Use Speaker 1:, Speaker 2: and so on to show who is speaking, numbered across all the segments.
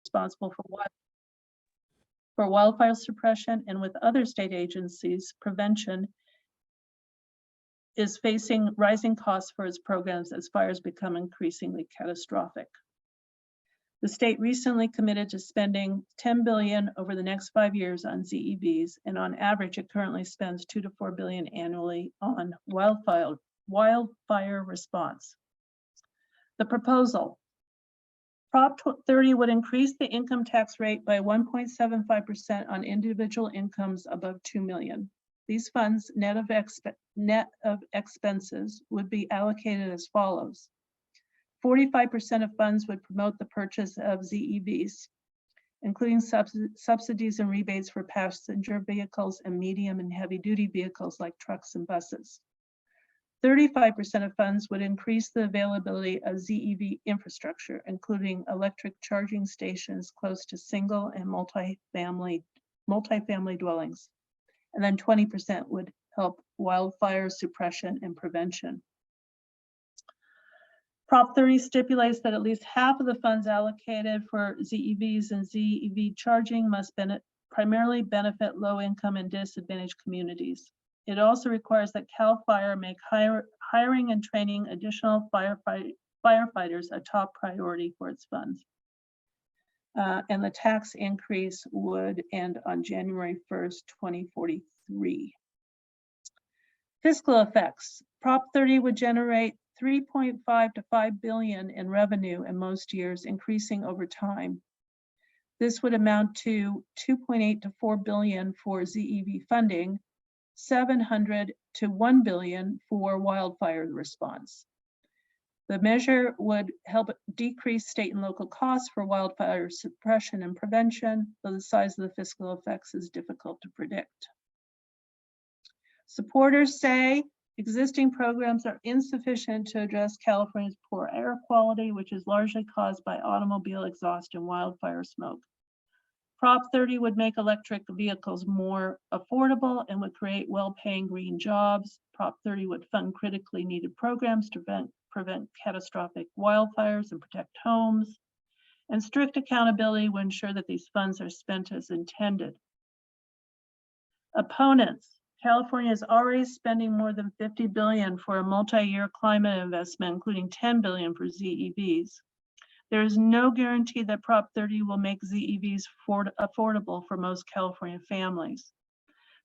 Speaker 1: responsible for wildfire suppression and with other state agencies, prevention is facing rising costs for its programs as fires become increasingly catastrophic. The state recently committed to spending $10 billion over the next 5 years on ZEVs, and on average, it currently spends $2 to $4 billion annually on wildfire response. The proposal. Prop 30 would increase the income tax rate by 1.75% on individual incomes above $2 million. These funds, net of expenses, would be allocated as follows. 45% of funds would promote the purchase of ZEVs, including subsidies and rebates for passenger vehicles and medium and heavy duty vehicles like trucks and buses. 35% of funds would increase the availability of ZEV infrastructure, including electric charging stations close to single and multifamily dwellings. And then 20% would help wildfire suppression and prevention. Prop 30 stipulates that at least half of the funds allocated for ZEVs and ZEV charging must primarily benefit low-income and disadvantaged communities. It also requires that CAL FIRE make hiring and training additional firefighters a top priority for its funds. And the tax increase would end on January 1st, 2043. Fiscal effects. Prop 30 would generate 3.5 to 5 billion in revenue in most years, increasing over time. This would amount to 2.8 to 4 billion for ZEV funding, 700 to 1 billion for wildfire response. The measure would help decrease state and local costs for wildfire suppression and prevention, though the size of the fiscal effects is difficult to predict. Supporters say existing programs are insufficient to address California's poor air quality, which is largely caused by automobile exhaust and wildfire smoke. Prop 30 would make electric vehicles more affordable and would create well-paying green jobs. Prop 30 would fund critically needed programs to prevent catastrophic wildfires and protect homes. And strict accountability will ensure that these funds are spent as intended. Opponents. California is already spending more than $50 billion for a multi-year climate investment, including $10 billion for ZEVs. There is no guarantee that Prop 30 will make ZEVs affordable for most California families.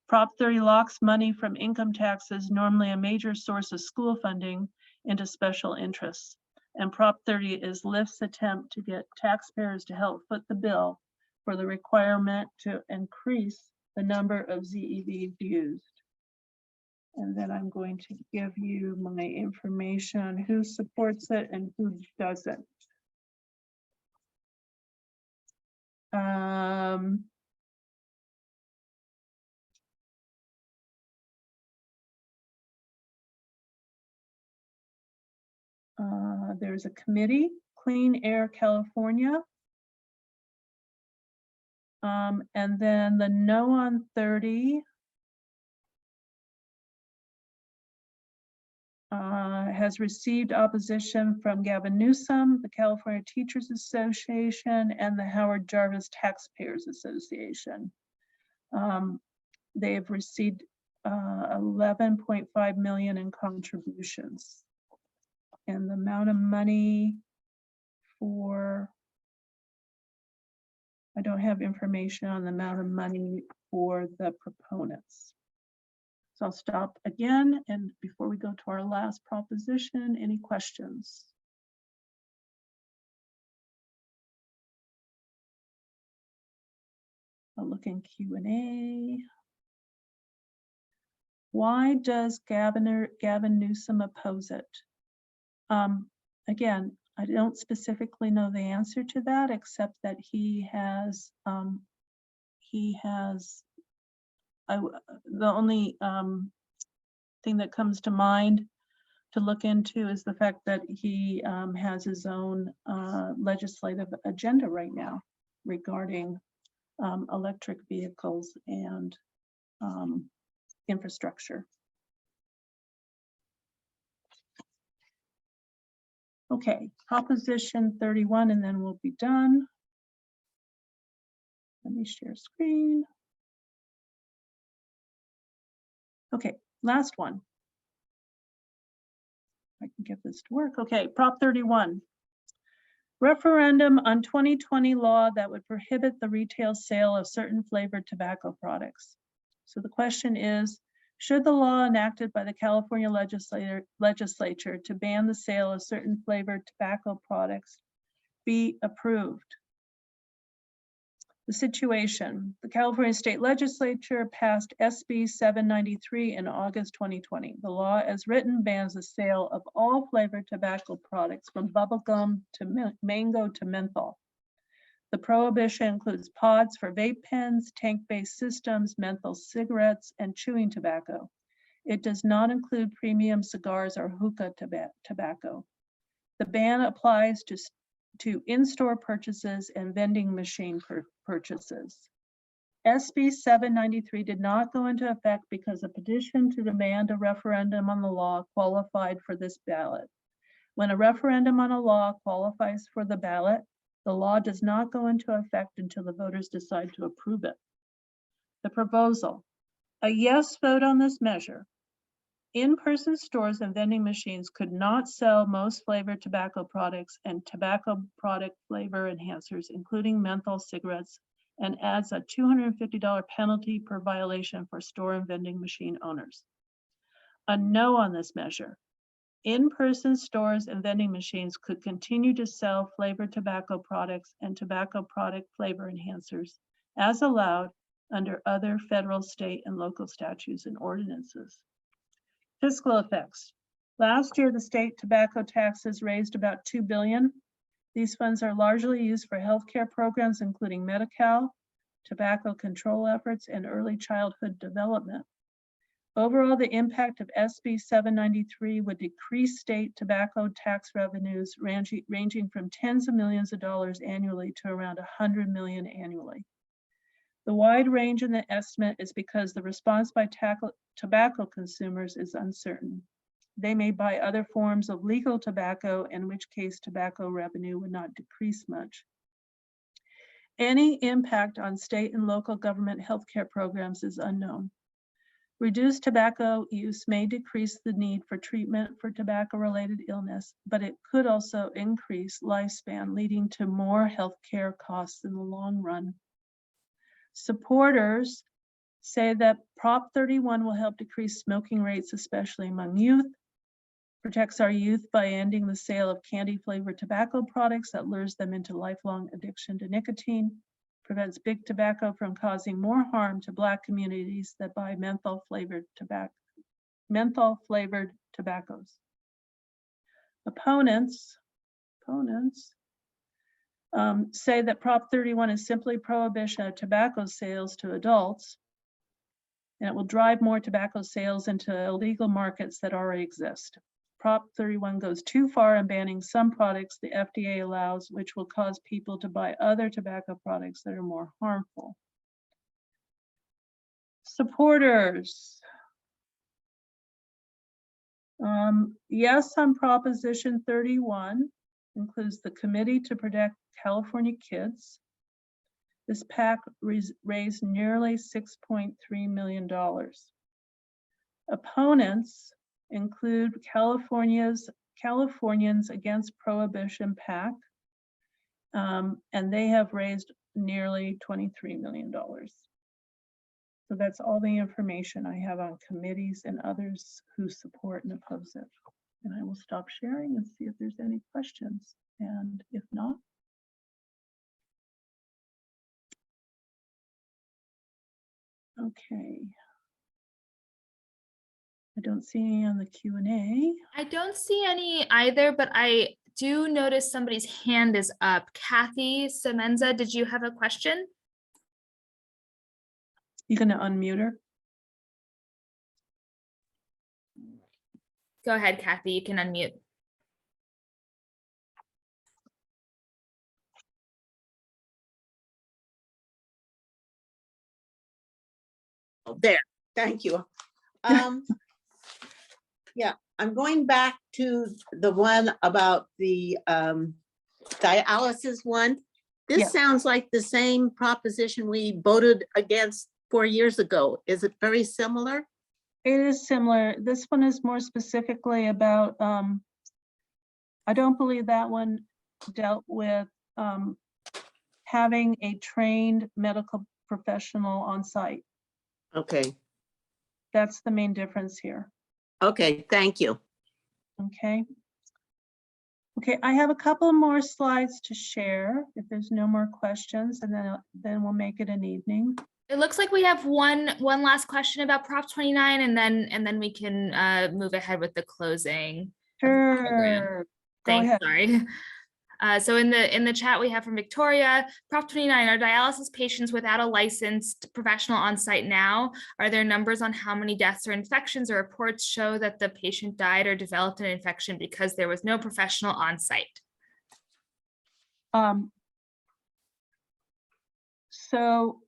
Speaker 1: Prop 30 locks money from income taxes, normally a major source of school funding, into special interests. And Prop 30 is LIFT's attempt to get taxpayers to help foot the bill for the requirement to increase the number of ZEVs used. And then I'm going to give you my information on who supports it and who doesn't. There's a committee, Clean Air California. And then the no on 30 has received opposition from Gavin Newsom, the California Teachers Association, and the Howard Jarvis Taxpayers Association. They've received 11.5 million in contributions. And the amount of money for, I don't have information on the amount of money for the proponents. So I'll stop again, and before we go to our last proposition, any questions? I'll look in Q&A. Why does Gavin Newsom oppose it? Again, I don't specifically know the answer to that, except that he has the only thing that comes to mind to look into is the fact that he has his own legislative agenda right now regarding electric vehicles and infrastructure. Okay, Proposition 31, and then we'll be done. me share screen. Okay, last one. I can get this to work. Okay, Prop 31. Referendum on 2020 law that would prohibit the retail sale of certain flavored tobacco products. So the question is, should the law enacted by the California legislature to ban the sale of certain flavored tobacco products be approved? The situation, the California State Legislature passed SB 793 in August 2020. The law as written bans the sale of all flavored tobacco products from bubblegum to mango to menthol. The prohibition includes pods for vape pens, tank-based systems, menthol cigarettes, and chewing tobacco. It does not include premium cigars or hookah tobacco. The ban applies to in-store purchases and vending machine purchases. SB 793 did not go into effect because a petition to demand a referendum on the law qualified for this ballot. When a referendum on a law qualifies for the ballot, the law does not go into effect until the voters decide to approve it. The proposal, a yes vote on this measure. In-person stores and vending machines could not sell most flavored tobacco products and tobacco product flavor enhancers, including menthol cigarettes, and adds a $250 penalty per violation for store and vending machine owners. A no on this measure. In-person stores and vending machines could continue to sell flavored tobacco products and tobacco product flavor enhancers as allowed under other federal, state, and local statutes and ordinances. Fiscal effects. Last year, the state tobacco taxes raised about $2 billion. These funds are largely used for healthcare programs, including Medi-Cal, tobacco control efforts, and early childhood development. Overall, the impact of SB 793 would decrease state tobacco tax revenues ranging from tens of millions of dollars annually to around $100 million annually. The wide range in the estimate is because the response by tobacco consumers is uncertain. They may buy other forms of legal tobacco, in which case tobacco revenue would not decrease much. Any impact on state and local government healthcare programs is unknown. Reduced tobacco use may decrease the need for treatment for tobacco-related illness, but it could also increase lifespan, leading to more healthcare costs in the long run. Supporters say that Prop 31 will help decrease smoking rates, especially among youth, protects our youth by ending the sale of candy-flavored tobacco products that lures them into lifelong addiction to nicotine, prevents big tobacco from causing more harm to Black communities that buy menthol-flavored tobaccos. Opponents say that Prop 31 is simply prohibition of tobacco sales to adults, and it will drive more tobacco sales into illegal markets that already exist. Prop 31 goes too far in banning some products the FDA allows, which will cause people to buy other tobacco products that are more harmful. Supporters. Yes on Proposition 31 includes the Committee to Protect California Kids. This PAC raised nearly $6.3 million. Opponents include Californians Against Prohibition PAC, and they have raised nearly $23 million. So that's all the information I have on committees and others who support and oppose it. And I will stop sharing and see if there's any questions. And if not, okay. I don't see any on the Q&A.
Speaker 2: I don't see any either, but I do notice somebody's hand is up. Kathy Semenza, did you have a question?
Speaker 1: You gonna unmute her?
Speaker 2: Go ahead, Kathy, you can unmute.
Speaker 3: There, thank you. Yeah, I'm going back to the one about the dialysis one. This
Speaker 1: Yeah.
Speaker 3: sounds like the same proposition we voted against 4 years ago. Is it very similar?
Speaker 1: It is similar. This one is more specifically about, I don't believe that one dealt with having a trained medical professional on site.
Speaker 3: Okay,
Speaker 1: That's the main difference here,
Speaker 3: okay, thank you.
Speaker 1: okay? Okay, I have a couple more slides to share if there's no more questions, and then we'll make it an evening.
Speaker 2: It looks like we have one last question about Prop 29, and then we can move ahead with the closing. of the program.
Speaker 1: Sure, go
Speaker 2: Thanks,
Speaker 1: ahead.
Speaker 2: sorry. So in the chat, we have from Victoria, Prop 29, are dialysis patients without a licensed professional on site now? Are there numbers on how many deaths or infections or reports show that the patient died or developed an infection because there was no professional on site?
Speaker 1: So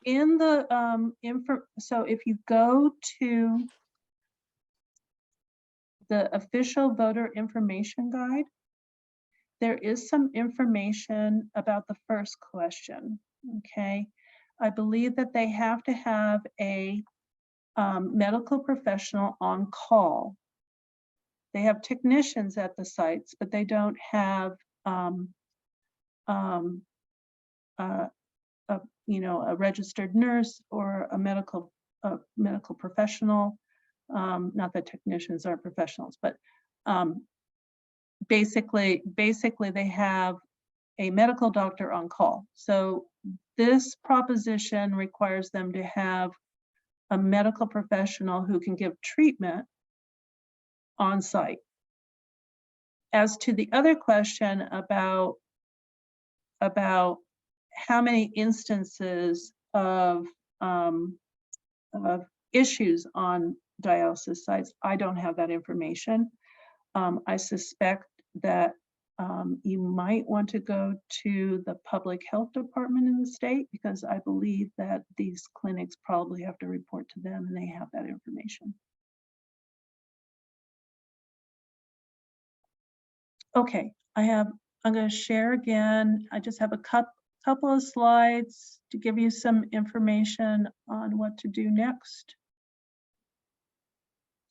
Speaker 1: in the so if you go to the official voter information guide, there is some information about the first question, okay? I believe that they have to have a medical professional on call. They have technicians at the sites, but they don't have a registered nurse or a medical professional. Not that technicians are professionals, but basically they have a medical doctor on call. So this proposition requires them to have a medical professional who can give treatment on site. As to the other question about how many instances of issues on dialysis sites, I don't have that information. I suspect that you might want to go to the public health department in the state, because I believe that these clinics probably have to report to them and they have that information. Okay, I'm going to share again. I just have a couple of slides to give you some information on what to do next.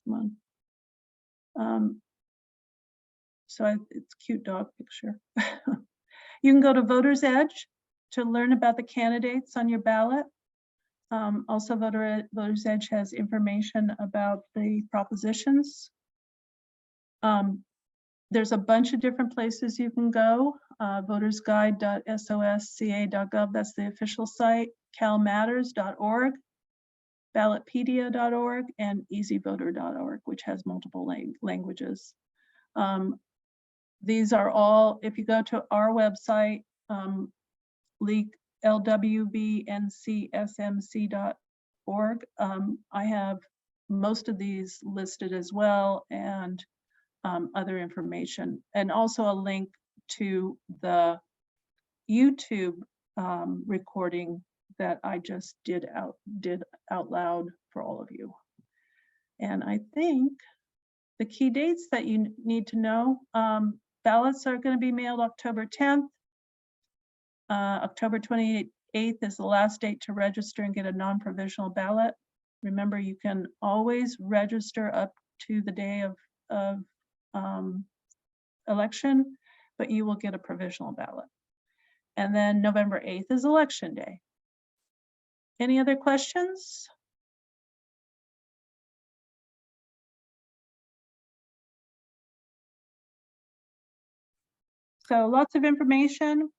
Speaker 1: Come on. It's a cute dog picture. You can go to Voter's Edge to learn about the candidates on your ballot. Also, Voter's Edge has information about the propositions. There's a bunch of different places you can go. votersguide.sosca.gov, that's the official site, calmatters.org, ballotpedia.org, and easyvoter.org, which has multiple languages. These are all, if you go to our website, lwbncsmc.org, I have most of these listed as well, and other information, and also a link to the YouTube recording that I just did out loud for all of you. And I think the key dates that you need to know, ballots are going to be mailed October 10th. October 28th is the last date to register and get a non-provisional ballot. Remember, you can always register up to the day of election, but you will get a provisional ballot. And then November 8th is election day. Any other questions? So lots of information.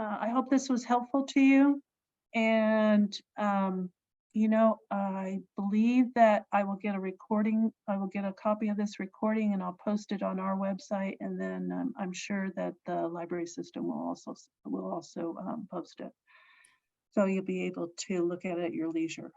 Speaker 1: I hope this was helpful to you. And you know, I believe that I will get a recording. I will get a copy of this recording and I'll post it on our website. And then I'm sure that the library system will also post it. So you'll be able to look at it at your leisure.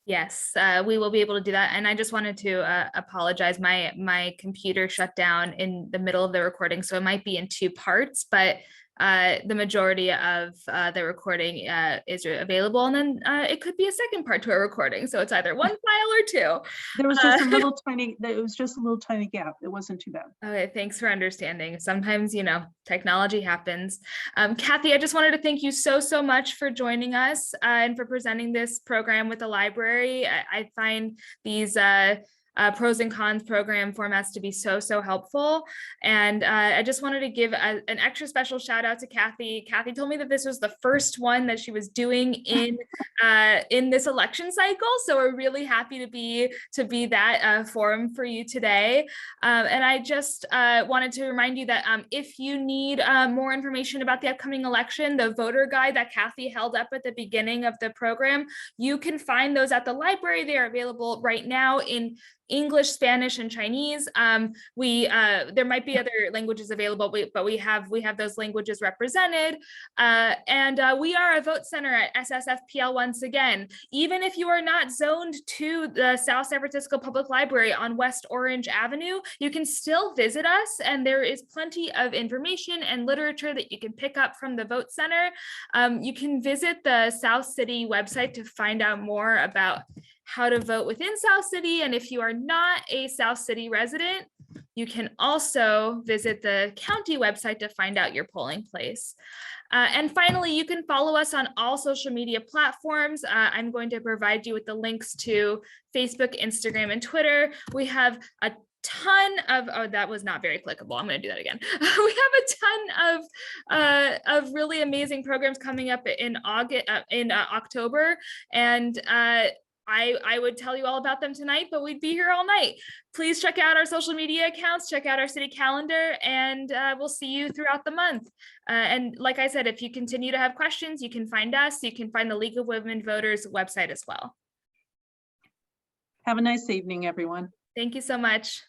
Speaker 2: Yes, we will be able to do that. And I just wanted to apologize. My computer shut down in the middle of the recording, so it might be in two parts, but the majority of the recording is available, and then it could be a second part to a recording. So it's either one file or two.
Speaker 1: There was just a little tiny, it was just a little tiny gap. It wasn't too bad.
Speaker 2: Okay, thanks for understanding. Sometimes, technology happens. Kathy, I just wanted to thank you so much for joining us and for presenting this program with the library. I find these pros and cons program formats to be so this And I just wanted to give an extra special shout out to Kathy. Kathy told me that this was the first one that she was doing in this election cycle. So we're really happy to be that forum for you today. And I just wanted to remind you that if you need more information about the upcoming election, the voter guide that Kathy held up at the beginning of the program, you can find those at the library. They are available right now in English, Spanish, and Chinese. There might be other languages available, but we have those languages represented. And we are a vote center at SSFPL once again. Even if you are not zoned to the South San Francisco Public Library on West Orange Avenue, you can still visit us, and there is plenty of information and literature that you can pick up from the vote center. You can visit the South City website to find out more about how to vote within South City. And if you are not a South City resident, you can also visit the county website to find out your polling place. And finally, you can follow us on all social media platforms. I'm going to provide you with the links to Facebook, Instagram, and Twitter. We have a ton of, oh, that was not very clickable. I'm going to do that again. We have a ton of really amazing programs coming up in October. And I would tell you all about them tonight, but we'd be here all night. Please check out our social media accounts, check out our city calendar, and we'll see you throughout the month. And like I said, if you continue to have questions, you can find us. You can find the League of Women Voters website as well.
Speaker 1: Have a nice evening, everyone.
Speaker 2: Thank you so much.